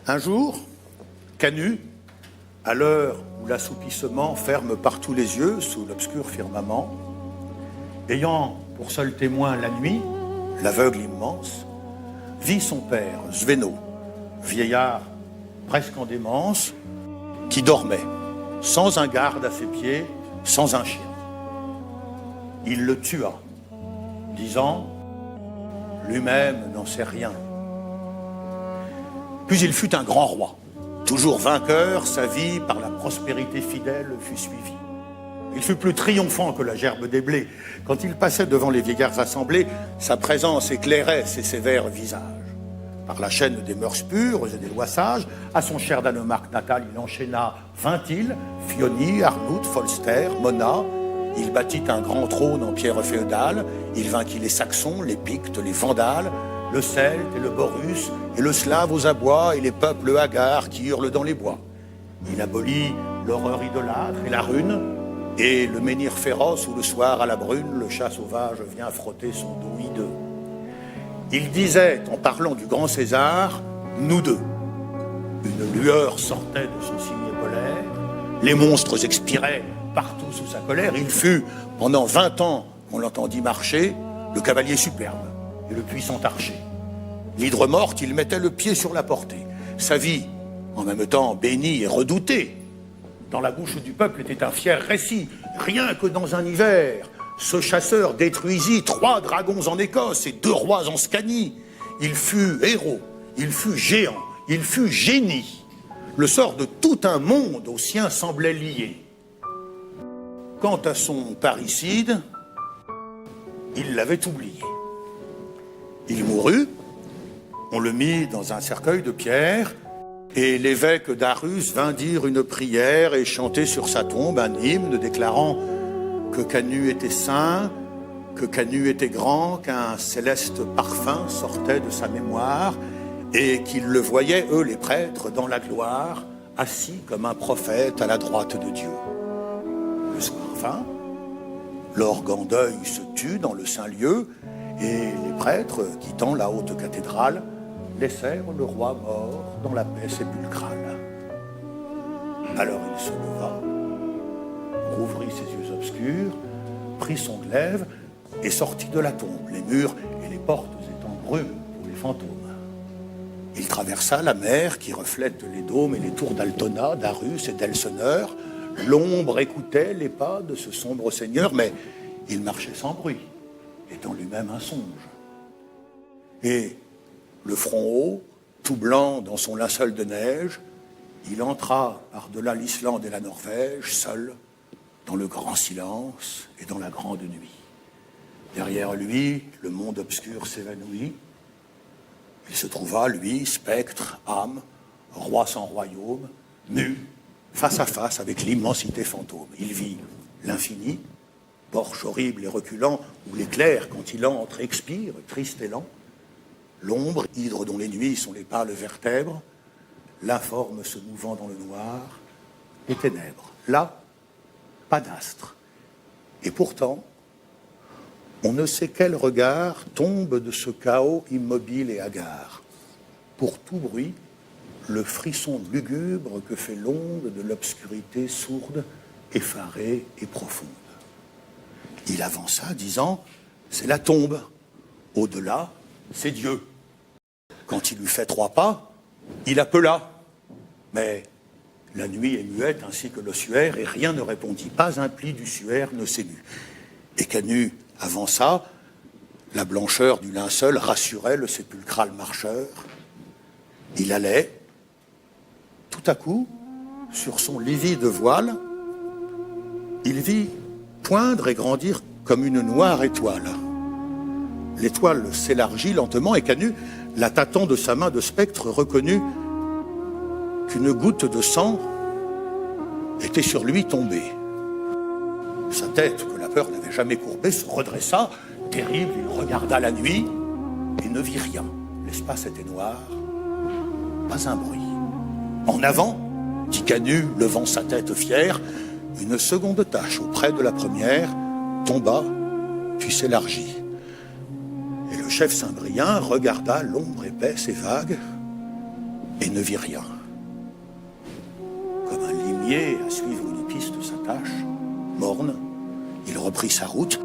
Un jour, Canut, à l'heure où l'assoupissement ferme partout les yeux sous l'obscur firmament, ayant pour seul témoin la nuit, l'aveugle immense, vit son père, Sveno, vieillard presque en démence, qui dormait, sans un garde à ses pieds, sans un chien. Il le tua, disant « Lui-même n'en sait rien ». Puis il fut un grand roi. Toujours vainqueur, sa vie, par la prospérité fidèle, fut suivie. Il fut plus triomphant que la gerbe des blés. Quand il passait devant les vieillards assemblés, sa présence éclairait ses sévères visages. Par la chaîne des mœurs pures et des lois sages, à son cher Danemark natal, il enchaîna 20 îles, Fioni, Arnout, Folster, Mona. Il bâtit un grand trône en pierre féodale. Il vainquit les Saxons, les Pictes, les Vandales, le Celte et le Borus, et le Slave aux abois, et les peuples hagards qui hurlent dans les bois. Il abolit l'horreur idolâtre et la rune, et le menhir féroce où le soir à la brune, le chat sauvage vient frotter son dos hideux. Il disait, en parlant du grand César, « Nous deux ». Une lueur sortait de son cimier polaire, les monstres expiraient partout sous sa colère. Il fut, pendant 20 ans qu'on l'entendit marcher, le cavalier superbe et le puissant archer. L'hydre morte, il mettait le pied sur la portée. Sa vie, en même temps bénie et redoutée, dans la bouche du peuple était un fier récit. Rien que dans un hiver, ce chasseur détruisit 3 dragons en Écosse et 2 rois en Scanie. Il fut héros, il fut géant, il fut génie. Le sort de tout un monde au sien semblait lié. Quant à son parricide, il l'avait oublié. Il mourut, on le mit dans un cercueil de pierre, et l'évêque d'Arus vint dire une prière et chanter sur sa tombe un hymne déclarant que Canut était saint, que Canut était grand, qu'un céleste parfum sortait de sa mémoire, et qu'ils le voyaient, eux les prêtres, dans la gloire, assis comme un prophète à la droite de Dieu. Le soir vint, l'orgue en deuil se tut dans le saint lieu, et les prêtres, quittant la haute cathédrale, laissèrent le roi mort dans la paix sépulcrale. Alors il se leva, rouvrit ses yeux obscurs, prit son glaive et sortit de la tombe, les murs et les portes étant brumes pour les fantômes. Il traversa la mer qui reflète les dômes et les tours d'Altona, d'Arus et d'Elseneur. L'ombre écoutait les pas de ce sombre seigneur, mais il marchait sans bruit, étant lui-même un songe. Et, le front haut, tout blanc dans son linceul de neige, il entra par-delà l'Islande et la Norvège, seul, dans le grand silence et dans la grande nuit. Derrière lui, le monde obscur s'évanouit. Il se trouva, lui, spectre, âme, roi sans royaume, nu, face à face avec l'immensité fantôme. Il vit l'infini, porche horrible et reculant, où l'éclair, quand il entre, expire, triste et lent. L'ombre, hydre dont les nuits sont les pâles vertèbres, l'informe se mouvant dans le noir, les ténèbres. Là, pas d'astre. Et pourtant, on ne sait quel regard tombe de ce chaos immobile et hagard. Pour tout bruit, le frisson lugubre que fait l'onde de l'obscurité sourde, effarée et profonde. Il avança, disant « C'est la tombe. Au-delà, c'est Dieu. » Quand il eut fait 3 pas, il appela. Mais la nuit est muette ainsi que l'ossuaire, et rien ne répondit. Pas un pli du suaire ne s'émut. Et Canut avança. La blancheur du linceul rassurait le sépulcral marcheur. Il allait. Tout à coup, sur son livide voile, il vit poindre et grandir comme une noire étoile. L'étoile s'élargit lentement et Canut, la tâtant de sa main de spectre, reconnut qu'une goutte de sang était sur lui tombée. Sa tête, que la peur n'avait jamais courbée, se redressa. Terrible, il regarda la nuit et ne vit rien. L'espace était noir, pas un bruit. En avant, dit Canut, levant sa tête fière, une seconde tache auprès de la première tomba, puis s'élargit. Et le chef Cimbrien regarda l'ombre épaisse et vague et ne vit rien. Comme un limier à suivre une piste s'attache, morne, il reprit sa route.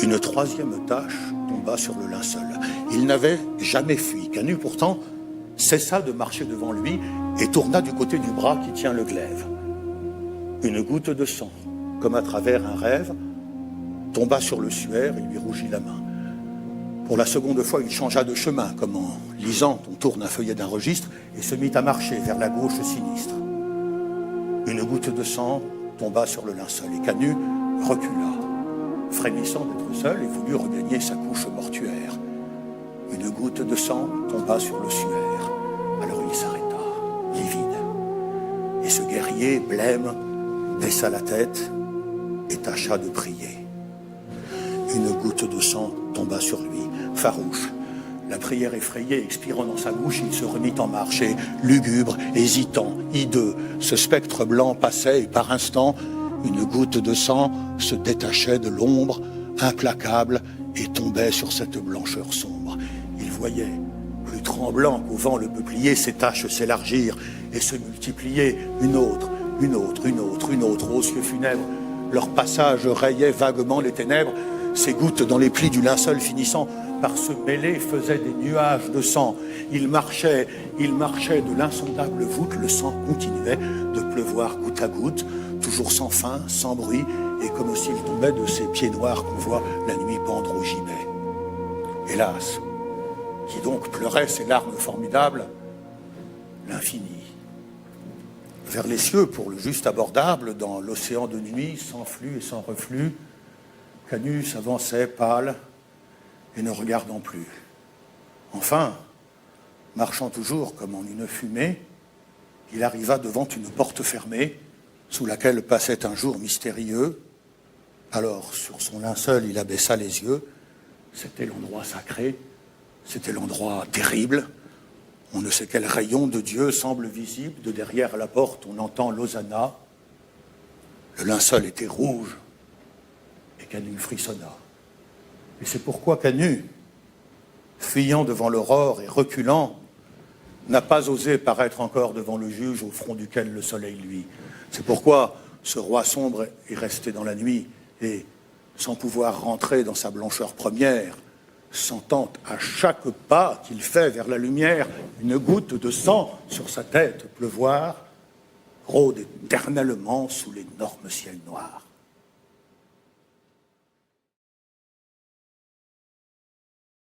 Une troisième tache tomba sur le linceul. Il n'avait jamais fui. Canut, pourtant, cessa de marcher devant lui et tourna du côté du bras qui tient le glaive. Une goutte de sang, comme à travers un rêve, tomba sur le suaire et lui rougit la main. Pour la seconde fois, il changea de chemin, comme en lisant on tourne un feuillet d'un registre, et se mit à marcher vers la gauche sinistre. Une goutte de sang tomba sur le linceul et Canut recula, frémissant d'être seul, et voulut regagner sa couche mortuaire. Une goutte de sang tomba sur le suaire. Alors il s'arrêta, livide. Et ce guerrier, blême, baissa la tête et tâcha de prier. Une goutte de sang tomba sur lui, farouche. La prière effrayée, expirant dans sa bouche, il se remit en marche et, lugubre, hésitant, hideux, ce spectre blanc passait et par instant, une goutte de sang se détachait de l'ombre, implacable, et tombait sur cette blancheur sombre. Il voyait, plus tremblant qu'au vent le peuplier, ses taches s'élargir et se multiplier, une autre, une autre, une autre, une autre, aux yeux funèbres. Leur passage rayait vaguement les ténèbres, ces gouttes dans les plis du linceul finissant par se mêler faisaient des nuages de sang. Il marchait de l'insondable voûte, le sang continuait de pleuvoir goutte à goutte, toujours sans fin, sans bruit, et comme s'il tombait de ces pieds noirs qu'on voit la nuit pendre au gibet. Hélas, qui donc pleurait ces larmes formidables? L'infini. Vers les cieux, pour le juste abordable, dans l'océan de nuit, sans flux et sans reflux, Canut s'avançait pâle et ne regardant plus. Enfin, marchant toujours comme en une fumée, il arriva devant une porte fermée, sous laquelle passait un jour mystérieux. Alors, sur son linceul, il abaissa les yeux. C'était l'endroit sacré, c'était l'endroit terrible. On ne sait quel rayon de Dieu semble visible. De derrière la porte, on entend l'Hosanna. Le linceul était rouge, et Canut frissonna. Et c'est pourquoi Canut, fuyant devant l'aurore et reculant, n'a pas osé paraître encore devant le juge au front duquel le soleil luit. C'est pourquoi ce roi sombre est resté dans la nuit et, sans pouvoir rentrer dans sa blancheur première, sentant à chaque pas qu'il fait vers la lumière une goutte de sang sur sa tête pleuvoir, rôde éternellement sous l'énorme ciel noir.